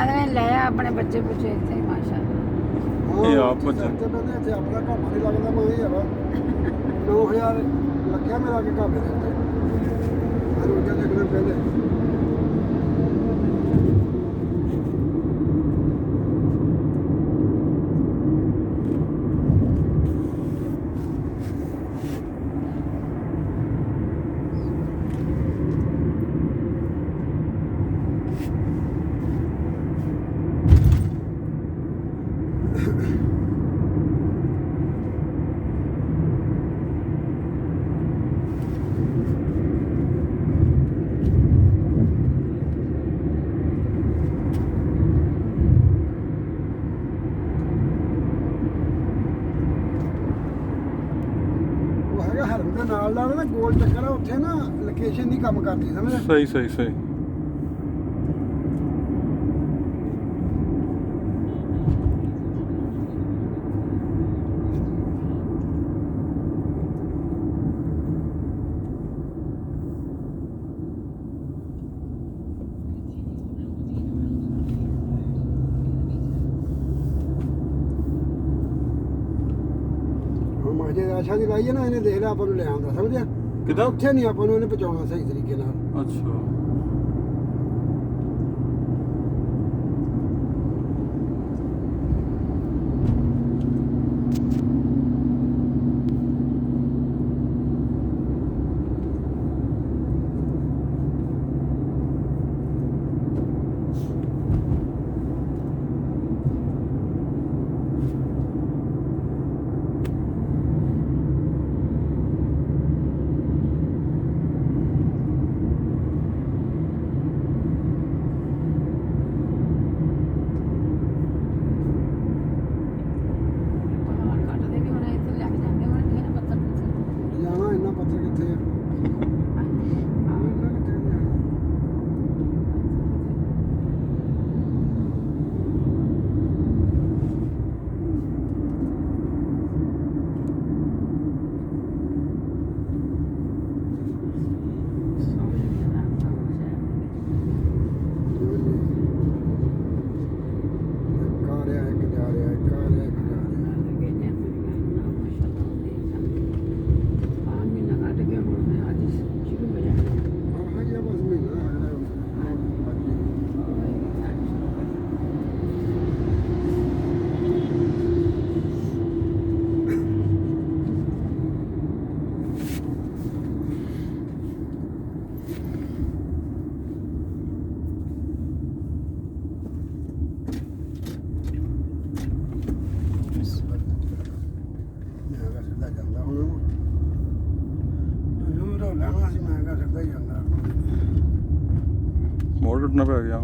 ਕਹਿੰਦੇ ਲੈ ਆ ਆਪਣੇ ਬੱਚੇ ਪੁੱਛੇ ਇੱਥੇ ਹੀ ਮਾਸ਼ਾਅੱਲਾ। ਇਹ ਆਪ ਬੱਚੇ ਤੇ ਬੰਦੇ ਇੱਥੇ ਆਪਣਾ ਢਾਬਾ ਨਹੀਂ ਲੱਗਦਾ ਮੈਂ ਇਹ ਹੈਗਾ 9000 ਲੱਗਿਆ ਮੇਰਾ ਕਿ ਢਾਬੇ ਦੇ ਉੱਤੇ ਮੈਂ ਰੋਜ਼ਾਂ ਦੇਖਣਾ ਪਹਿਲੇ ਹਰਮ ਦੇ ਨਾਲ ਨਾਲ ਨਾ ਗੋਲ ਚੱਕਰ ਆ ਉੱਥੇ ਨਾ ਲੋਕੇਸ਼ਨ ਨਹੀਂ ਕੰਮ ਕਰਦੀ ਸਮਝ ਸਹੀ ਸਹੀ ਸਹੀ ਜੇ ਆਸ਼ਾ ਦੀ ਲਾਈ ਹੈ ਨਾ ਇਹਨੇ ਦੇਖ ਲਿਆ ਆਪਾਂ ਨੂੰ ਲੈ ਆਉਂਦਾ ਸਮਝਿਆ ਕਿੱਦਾਂ ਉੱਥੇ ਨਹੀਂ ਆਪਾਂ ਨੂੰ ਇਹਨੇ ਪਹੁੰਚਾਉਣਾ ਸਹੀ ਤਰੀਕੇ ਨਾਲ ਅੱਛਾ ਪਹਾੜ ਕੱਟਦੇ ਵੀ ਹੁਣ ਇੱਥੇ ਲੈ ਕੇ ਜਾਂਦੇ ਹੋਣਗੇ ਨਾ ਪੱਥਰ ਪੁੱਥਰ। ਜਾਣਾ ਇੰਨਾ ਪੱਥਰ ਕਿੱਥੇ ਆ ਇੰਨਾ ਕਿੱਥੇ ਨਹੀਂ ਜਾਣਾ ਇੱਕ ਆ ਰਿਹਾ ਇੱਕ ਜਾ ਰਿਹਾ ਇੱਕ ਆ ਰਿਹਾ ਇੱਕ ਜਾ ਰਿਹਾ ਆਹ ਜੀ ਬਸ ਮਹੀਨਾ ਅਗਲਾ ਮੈਂ ਕਿਹਾ ਸਿੱਧਾ ਜਾਂਦਾ ਹੁਣ ਜ਼ਰੂਰ ਲੈਣਾ ਸੀ ਮੈਂ ਕਿਹਾ ਸਿੱਧਾ ਹੀ ਜਾਂਦਾ ਮੋੜ ਕੱਟਣਾ ਪੈ ਗਿਆ